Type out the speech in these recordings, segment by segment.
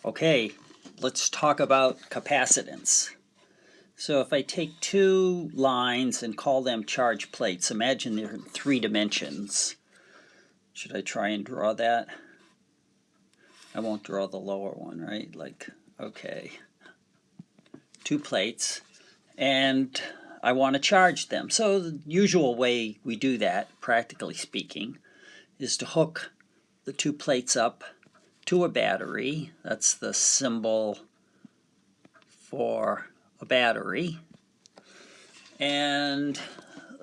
Okay, let's talk about capacitance. So if I take two lines and call them charge plates, imagine they're in 3 dimensions. Should I try and draw that? I won't draw the lower one, right? Okay. 2 plates, and I want to charge them. So the usual way we do that, practically speaking, is to hook the 2 plates up to a battery. That's the symbol for a battery. And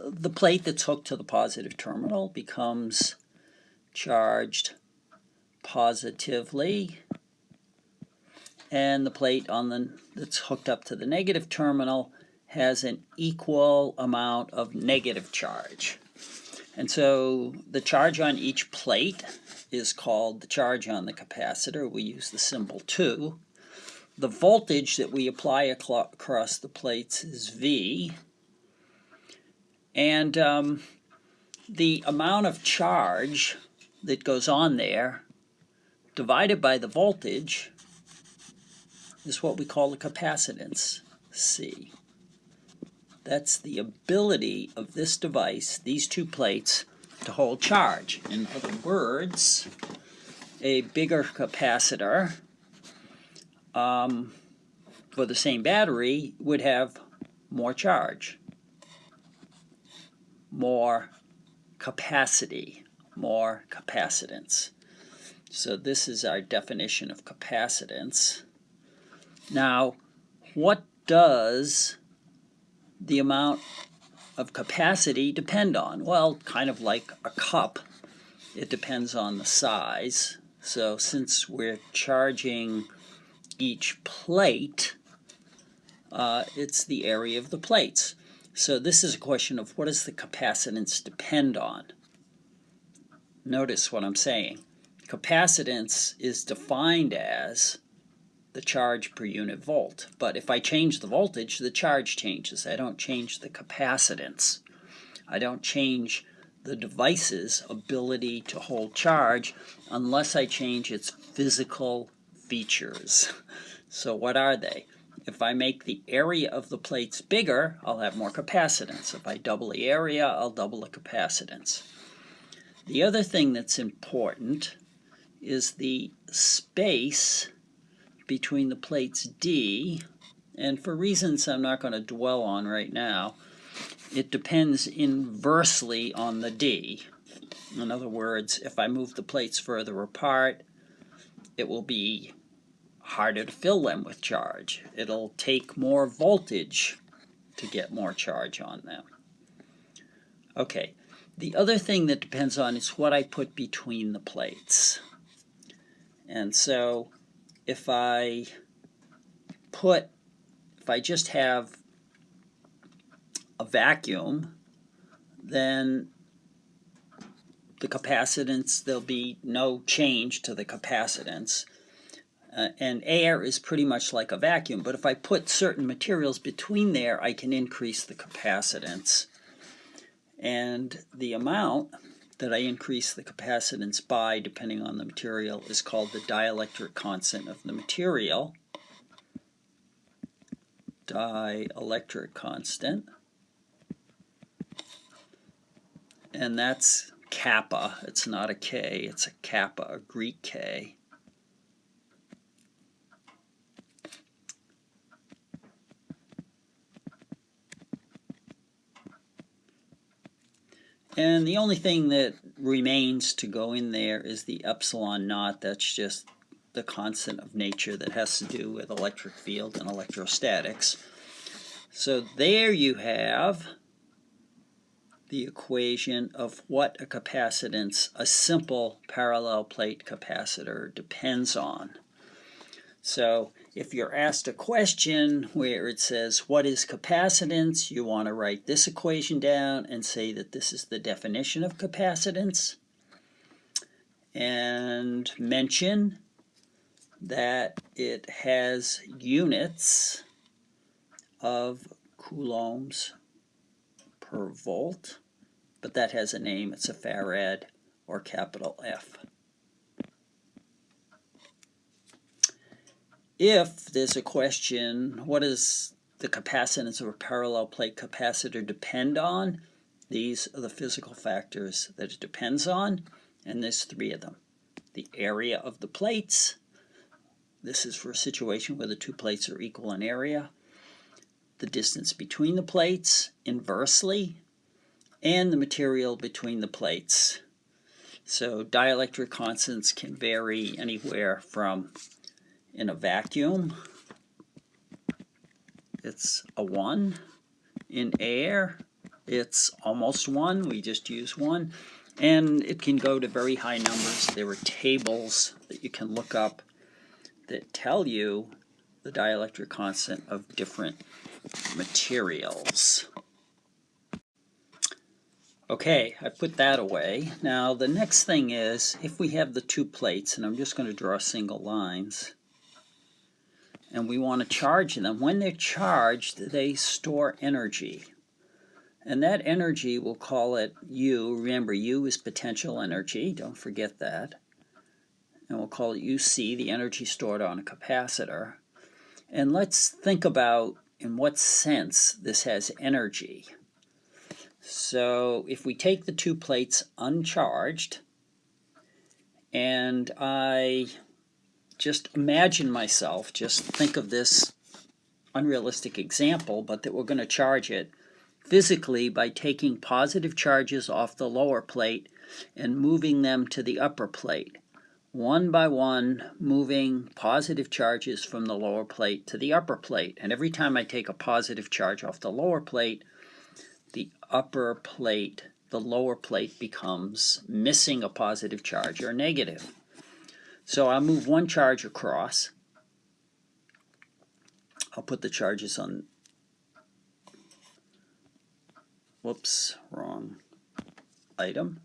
the plate that's hooked to the positive terminal becomes charged positively, and the plate that's hooked up to the negative terminal has an equal amount of negative charge. And so the charge on each plate is called the charge on the capacitor. We use the symbol 2. The voltage that we apply across the plates is V. And the amount of charge that goes on there divided by the voltage is what we call the capacitance, C. That's the ability of this device, these 2 plates, to hold charge. In other words, a bigger capacitor for the same battery would have more charge, more capacity, more capacitance. So this is our definition of capacitance. Now, what does the amount of capacity depend on? Well, kind of like a cup, it depends on the size. So since we're charging each plate, it's the area of the plates. So this is a question of what does the capacitance depend on? Notice what I'm saying. Capacitance is defined as the charge per unit volt. But if I change the voltage, the charge changes. I don't change the capacitance. I don't change the device's ability to hold charge unless I change its physical features. So what are they? If I make the area of the plates bigger, I'll have more capacitance. If I double the area, I'll double the capacitance. The other thing that's important is the space between the plates D, and for reasons I'm not going to dwell on right now, it depends inversely on the D. In other words, if I move the plates further apart, it will be harder to fill them with charge. It'll take more voltage to get more charge on them. Okay, the other thing that depends on is what I put between the plates. And so if I just have a vacuum, then the capacitance, there'll be no change to the capacitance. And air is pretty much like a vacuum, but if I put certain materials between there, I can increase the capacitance. And the amount that I increase the capacitance by, depending on the material, is called the dielectric constant of the material. Dielectric constant. And that's kappa. It's not a K, it's a kappa, a Greek K. And the only thing that remains to go in there is the epsilon naught. That's just the constant of nature that has to do with electric field and electrostatics. So there you have the equation of what a capacitance, a simple parallel plate capacitor, depends on. So if you're asked a question where it says, what is capacitance? You want to write this equation down and say that this is the definition of capacitance. And mention that it has units of coulombs per volt, but that has a name. It's a farad or capital F. if there's a question, what does the capacitance of a parallel plate capacitor depend on? These are the physical factors that it depends on, and there's three of them. The area of the plates. This is for a situation where the two plates are equal in area. The distance between the plates, inversely, and the material between the plates. So dielectric constants can vary anywhere from, in a vacuum, it's a 1. In air, it's almost 1. We just use 1. And it can go to very high numbers. There are tables that you can look up that tell you the dielectric constant of different materials. Okay, I put that away. Now the next thing is, if we have the two plates, and I'm just going to draw single lines, and we want to charge them, when they're charged, they store energy. And that energy, we'll call it U. Remember, U is potential energy. Don't forget that. And we'll call it UC, the energy stored on a capacitor. And let's think about in what sense this has energy. So if we take the two plates uncharged, and I just imagine myself, just think of this unrealistic example, but that we're going to charge it physically by taking positive charges off the lower plate and moving them to the upper plate. One by one, moving positive charges from the lower plate to the upper plate. And every time I take a positive charge off the lower plate, the upper plate, the lower plate becomes missing a positive charge or negative. So I'll move one charge across. I'll put the charges on, whoops, wrong item.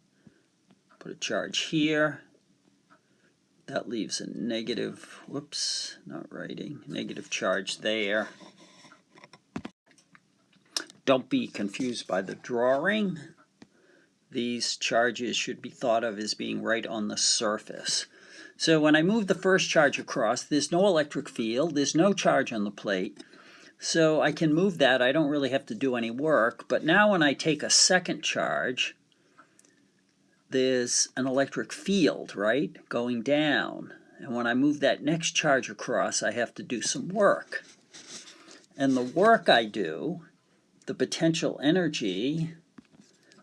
Put a charge here. That leaves a negative, whoops, not writing, negative charge there. Don't be confused by the drawing. These charges should be thought of as being right on the surface. So when I move the first charge across, there's no electric field, there's no charge on the plate. So I can move that, I don't really have to do any work. But now when I take a second charge, there's an electric field, right, going down. And when I move that next charge across, I have to do some work. And the work I do, the potential energy,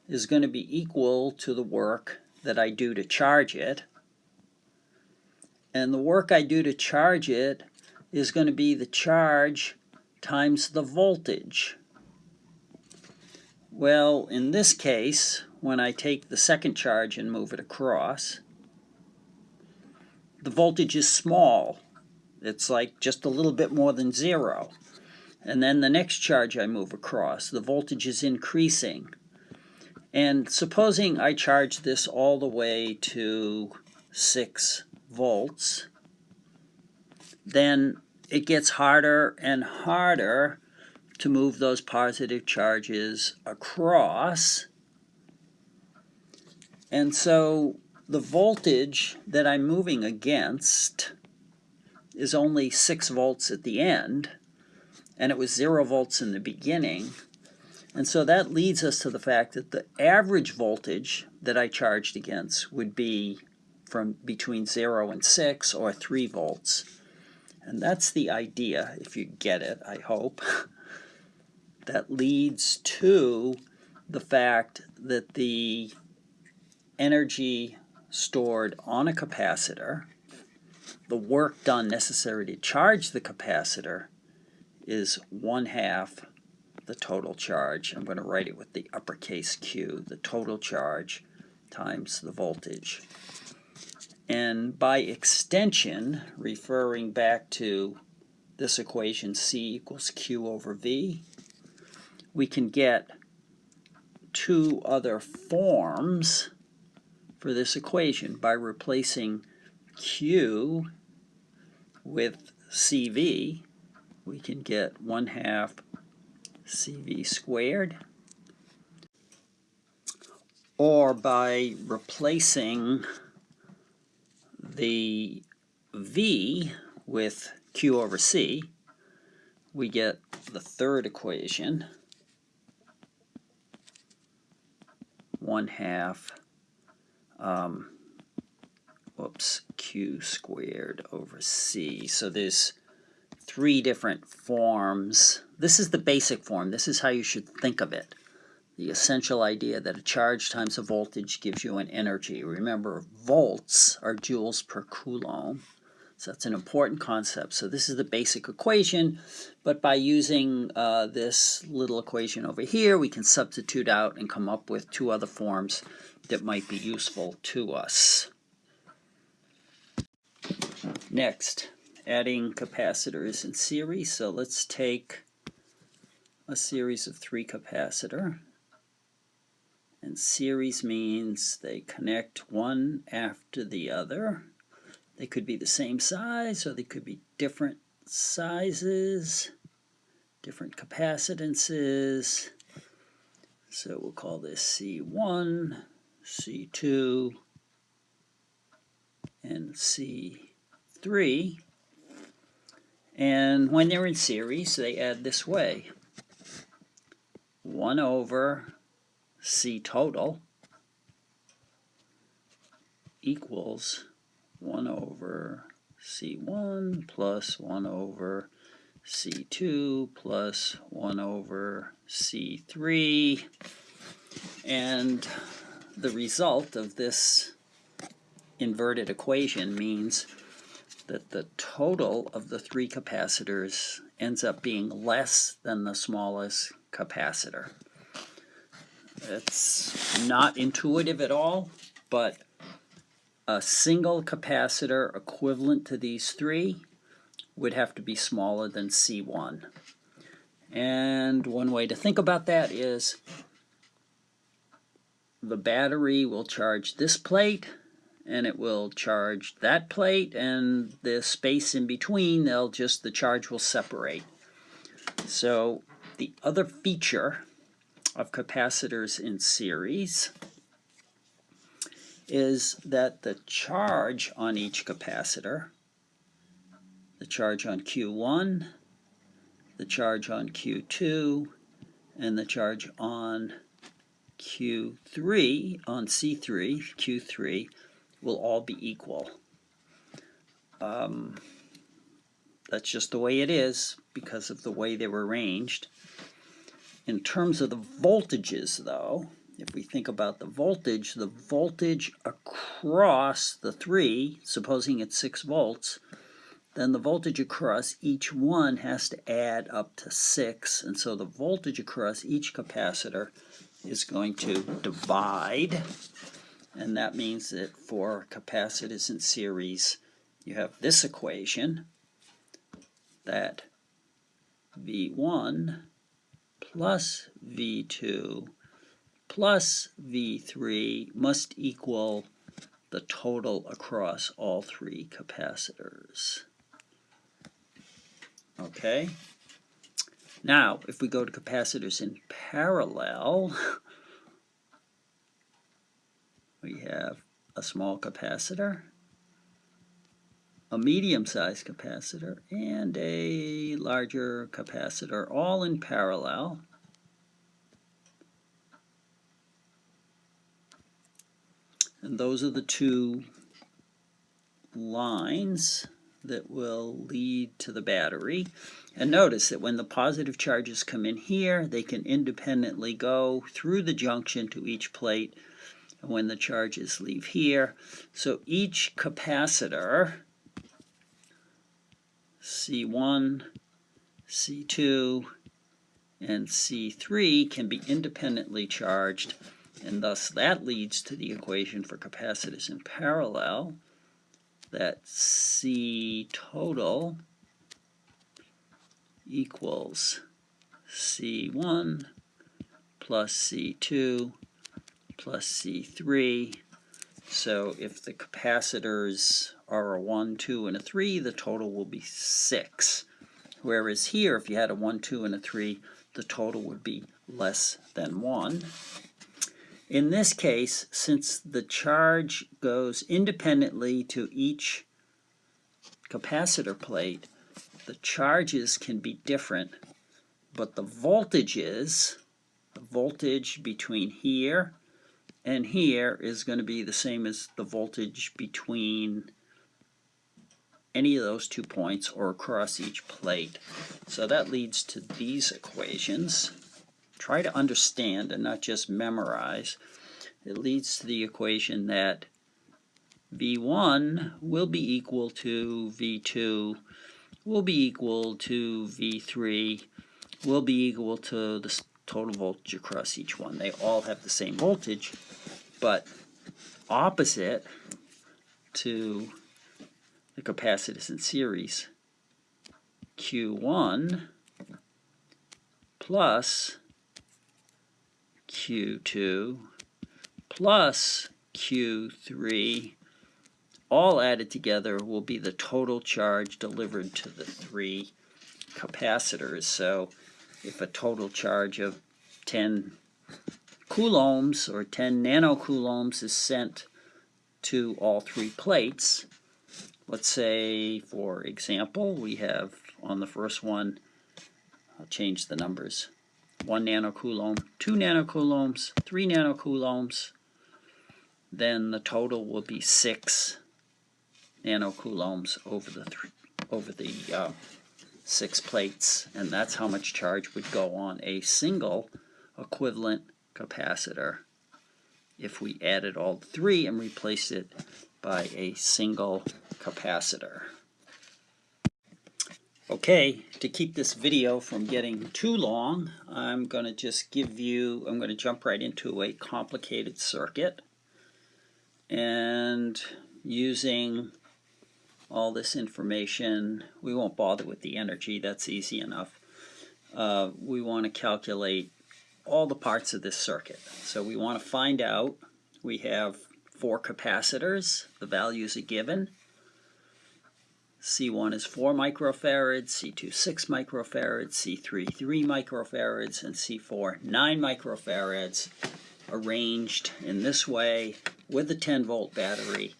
is going to be equal to the work that I do to charge it. And the work I do to charge it is going to be the charge times the voltage. Well, in this case, when I take the second charge and move it across, the voltage is small. It's like just a little bit more than 0. And then the next charge I move across, the voltage is increasing. And supposing I charge this all the way to 6 volts, then it gets harder and harder to move those positive charges across. And so the voltage that I'm moving against is only 6 volts at the end, and it was 0 volts in the beginning. And so that leads us to the fact that the average voltage that I charged against would be from between 0 and 6, or 3 volts. And that's the idea, if you get it, I hope. That leads to the fact that the energy stored on a capacitor, the work done necessary to charge the capacitor, is 1/2 the total charge. I'm going to write it with the uppercase Q, the total charge times the voltage. And by extension, referring back to this equation, C equals Q over V, we can get two other forms for this equation by replacing Q with CV. We can get 1/2 CV squared, or by replacing the V with Q over C, we get the third equation, 1/2 Q squared over C. So there's three different forms. This is the basic form. This is how you should think of it. The essential idea that a charge times a voltage gives you an energy. Remember, volts are joules per coulomb. So that's an important concept. So this is the basic equation, but by using this little equation over here, we can substitute out and come up with two other forms that might be useful to us. Next, adding capacitors in series. So let's take a series of 3 capacitor. And series means they connect one after the other. They could be the same size or they could be different sizes, different capacitances. So we'll call this C1, C2, and C3. And when they're in series, they add this way. 1 over C total equals 1 over C1 plus 1 over C2 plus 1 over C3. And the result of this inverted equation means that the total of the 3 capacitors ends up being less than the smallest capacitor. It's not intuitive at all, but a single capacitor equivalent to these 3 would have to be smaller than C1. And one way to think about that is the battery will charge this plate and it will charge that plate, and the space in between, the charge will separate. So the other feature of capacitors in series is that the charge on each capacitor, the charge on Q1, the charge on Q2, and the charge on Q3, on C3, Q3, will all be equal. That's just the way it is because of the way they were arranged. In terms of the voltages, though, if we think about the voltage across the 3, supposing it's 6 volts, then the voltage across each one has to add up to 6, and so the voltage across each capacitor is going to divide, and that means that for capacitors in series, you have this equation that V1 plus V2 plus V3 must equal the total across all 3 capacitors. Okay? Now, if we go to capacitors in parallel, we have a small capacitor, a medium-sized capacitor, and a larger capacitor, all in parallel. And those are the 2 lines that will lead to the battery. And notice that when the positive charges come in here, they can independently go through the junction to each plate, and when the charges leave here. So each capacitor, C1, C2, and C3, can be independently charged, and thus that leads to the equation for capacitors in parallel, that C total equals C1 plus C2 plus C3. So if the capacitors are a 1, 2, and a 3, the total will be 6. Whereas here, if you had a 1, 2, and a 3, the total would be less than 1. In this case, since the charge goes independently to each capacitor plate, the charges can be different, but the voltage between here and here is going to be the same as the voltage between any of those 2 points or across each plate. So that leads to these equations. Try to understand and not just memorize. It leads to the equation that V1 will be equal to V2, will be equal to V3, will be equal to the total voltage across each one. They all have the same voltage, but opposite to the capacitors in series. Q1 plus Q2 plus Q3 all added together will be the total charge delivered to the 3 capacitors. So if a total charge of 10 coulombs or 10 nanocoulombs is sent to all 3 plates, let's say, for example, we have on the first one, I'll change the numbers, 1 nanocoulomb, 2 nanocoulombs, 3 nanocoulombs, then the total will be 6 nanocoulombs over the 6 plates, and that's how much charge would go on a single equivalent capacitor if we added all 3 and replaced it by a single capacitor. Okay, to keep this video from getting too long, I'm going to jump right into a complicated circuit, and using all this information, we won't bother with the energy, that's easy enough. We want to calculate all the parts of this circuit. So we want to find out, we have 4 capacitors, the values are given. C1 is 4 microfarads, C2 6 microfarads, C3 3 microfarads, and C4 9 microfarads, arranged in this way with a 10-volt battery.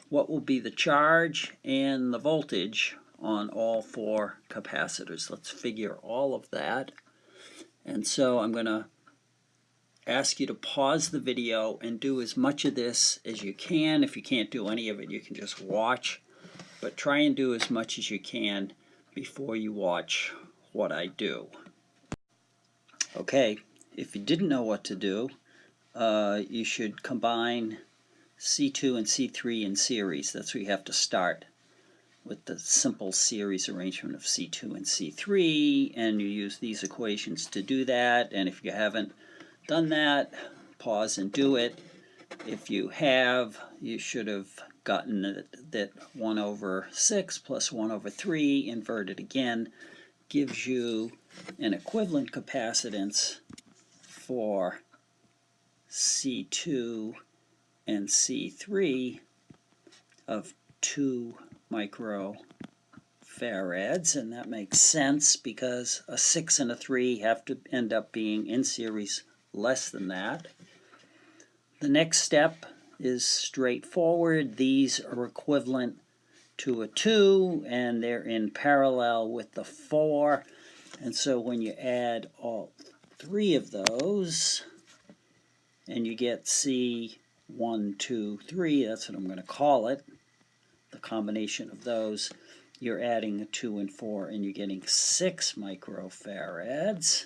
What will be the charge and the voltage on all 4 capacitors? Let's figure all of that. And so I'm going to ask you to pause the video and do as much of this as you can. If you can't do any of it, you can just watch. But try and do as much as you can before you watch what I do. Okay, if you didn't know what to do, you should combine C2 and C3 in series. That's where you have to start, with the simple series arrangement of C2 and C3, and you use these equations to do that. And if you haven't done that, pause and do it. If you have, you should have gotten that 1 over 6 plus 1 over 3 inverted again gives you an equivalent capacitance for C2 and C3 of 2 microfarads, and that makes sense because a 6 and a 3 have to end up being in series less than that. The next step is straightforward. These are equivalent to a 2, and they're in parallel with the 4, and so when you add all 3 of those and you get C1, 2, 3, that's what I'm going to call it, the combination of those, you're adding a 2 and 4 and you're getting 6 microfarads.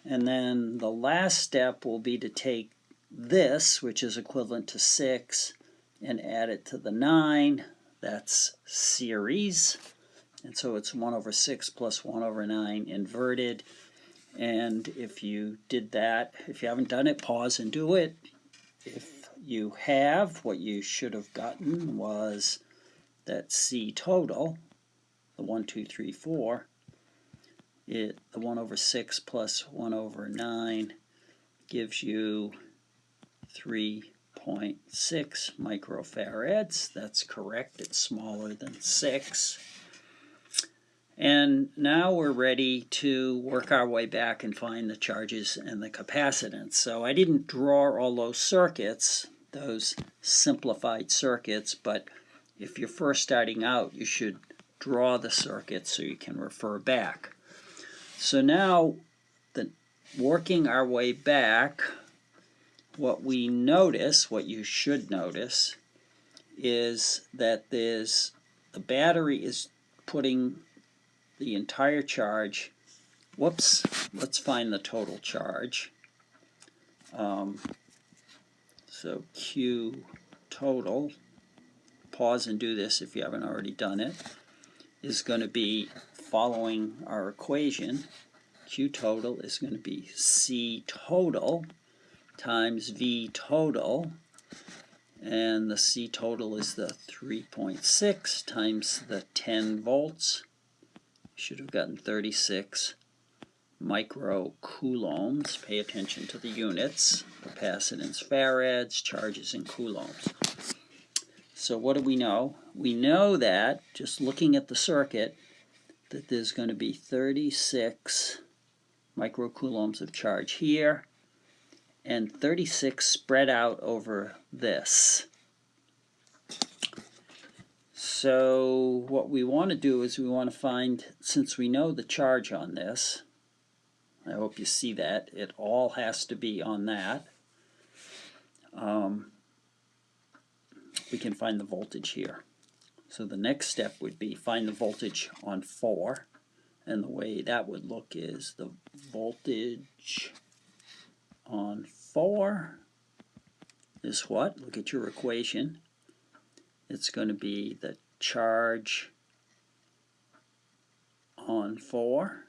And then the last step will be to take this, which is equivalent to 6, and add it to the 9. That's series. And so it's 1 over 6 plus 1 over 9 inverted. And if you did that, if you haven't done it, pause and do it. If you have, what you should have gotten was that C total, the 1, 2, 3, 4, the 1 over 6 plus 1 over 9 gives you 3.6 microfarads. That's correct. It's smaller than 6. And now we're ready to work our way back and find the charges and the capacitance. So I didn't draw all those circuits, those simplified circuits, but if you're first starting out, you should draw the circuit so you can refer back. So now, working our way back, what we notice, what you should notice, is that the battery is putting the entire charge. Whoops, let's find the total charge. So Q total, pause and do this if you haven't already done it, is going to be, following our equation, Q total is going to be C total times V total, and the C total is the 3.6 times the 10 volts. Should have gotten 36 microcoulombs. Pay attention to the units. Capacitance farads, charges in coulombs. So what do we know? We know that, just looking at the circuit, that there's going to be 36 microcoulombs of charge here, and 36 spread out over this. So what we want to do is we want to find, since we know the charge on this, I hope you see that, it all has to be on that, we can find the voltage here. So the next step would be find the voltage on 4, and the way that would look is the voltage on 4 is what? Look at your equation. It's going to be the charge on 4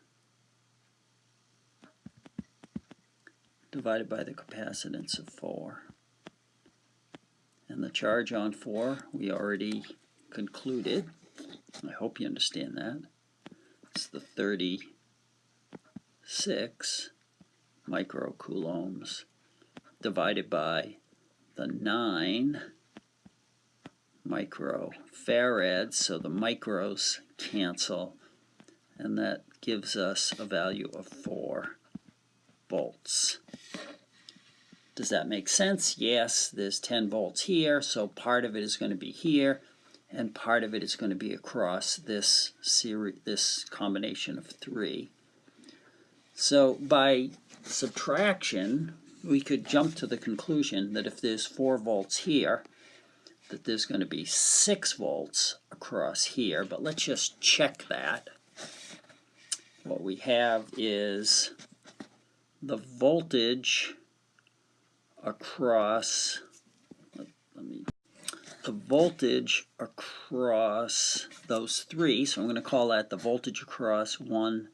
divided by the capacitance of 4. And the charge on 4, we already concluded. I hope you understand that. It's the 36 microcoulombs divided by the 9 microfarads, so the micros cancel, and that gives us a value of 4 volts. Does that make sense? Yes, there's 10 volts here, so part of it is going to be here, and part of it is going to be across this combination of 3. So by subtraction, we could jump to the conclusion that if there's 4 volts here, that there's going to be 6 volts across here, but let's just check that. What we have is the voltage across, the voltage across those 3, so I'm going to call that the voltage across 1,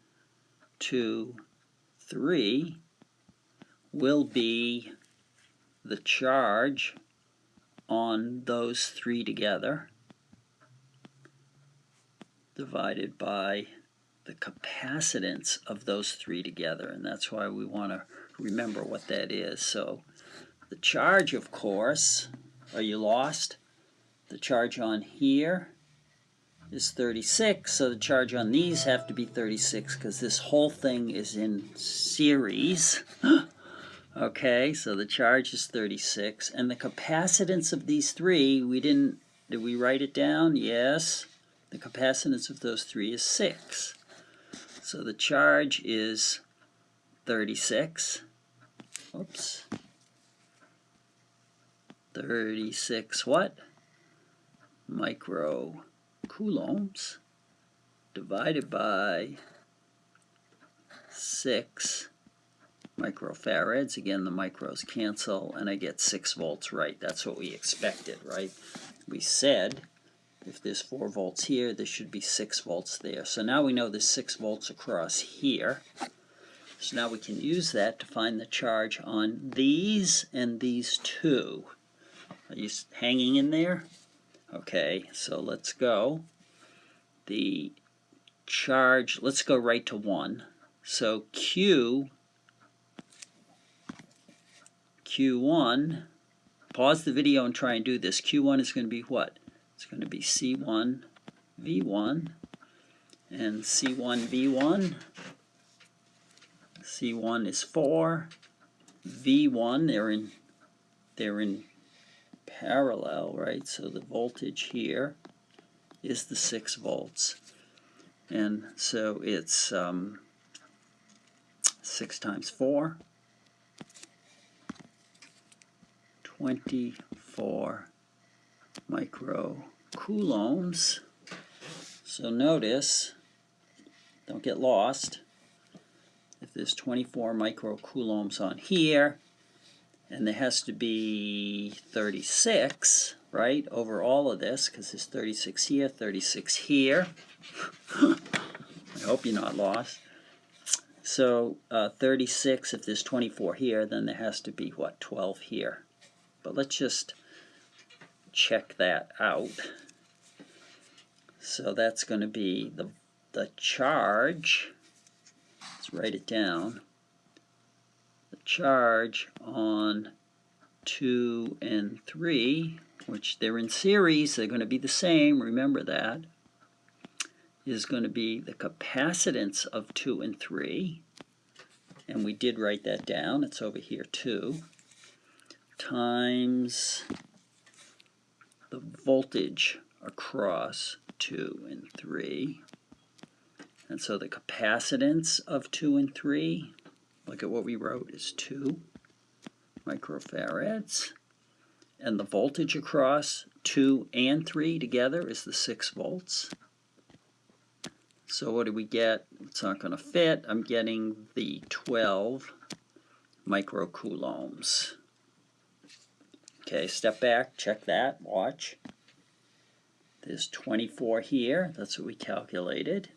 2, 3, will be the charge on those 3 together divided by the capacitance of those 3 together, and that's why we want to remember what that is. So the charge, of course, are you lost? The charge on here is 36, so the charge on these have to be 36 because this whole thing is in series. Okay, so the charge is 36, and the capacitance of these 3, did we write it down? Yes. The capacitance of those 3 is 6. So the charge is 36. Oops. 36 what? Microcoulombs divided by 6 microfarads. Again, the micros cancel, and I get 6 volts right. That's what we expected, right? We said if there's 4 volts here, there should be 6 volts there. So now we know there's 6 volts across here. So now we can use that to find the charge on these and these 2. Are you hanging in there? Okay, so let's go. The charge, let's go right to 1. So Q1, pause the video and try and do this. Q1 is going to be what? It's going to be C1 V1 and C1 V1. C1 is 4. V1, they're in parallel, right? So the voltage here is the 6 volts. And so it's 6 times 4, 24 microcoulombs. So notice, don't get lost, if there's 24 microcoulombs on here, and there has to be 36, right, over all of this, because there's 36 here, 36 here. I hope you're not lost. So 36, if there's 24 here, then there has to be, what, 12 here. But let's just check that out. So that's going to be the charge. Let's write it down. The charge on 2 and 3, which they're in series, they're going to be the same, remember that, is going to be the capacitance of 2 and 3, and we did write that down, it's over here too, times the voltage across 2 and 3. And so the capacitance of 2 and 3, look at what we wrote, is 2 microfarads. And the voltage across 2 and 3 together is the 6 volts. So what do we get? It's not going to fit. I'm getting the 12 microcoulombs. Okay, step back, check that, watch. There's 24 here, that's what we calculated.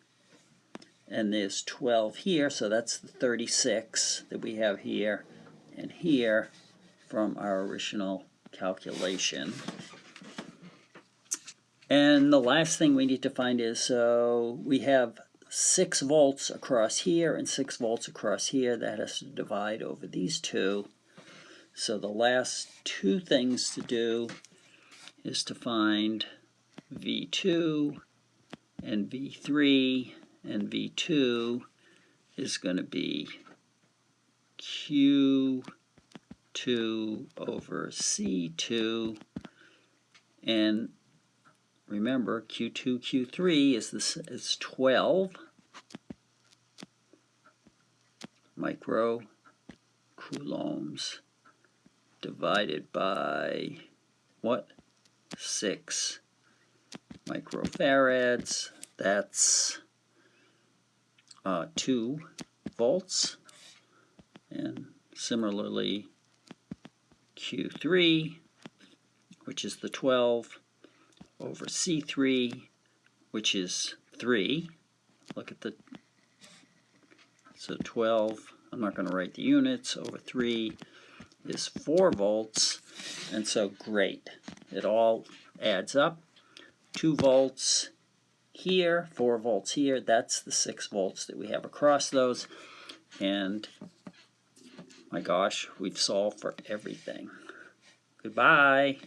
And there's 12 here, so that's the 36 that we have here and here from our original calculation. And the last thing we need to find is, so we have 6 volts across here and 6 volts across here. That has to divide over these two. So the last two things to do is to find V2 and V3, and V2 is going to be Q2 over C2, and remember Q2, Q3 is 12 microcoulombs divided by what? 6 microfarads. That's 2 volts. And similarly, Q3, which is the 12, over C3, which is 3. Look at the, so 12, I'm not going to write the units, over 3 is 4 volts. And so great, it all adds up. 2 volts here, 4 volts here, that's the 6 volts that we have across those. And my gosh, we've solved for everything. Goodbye.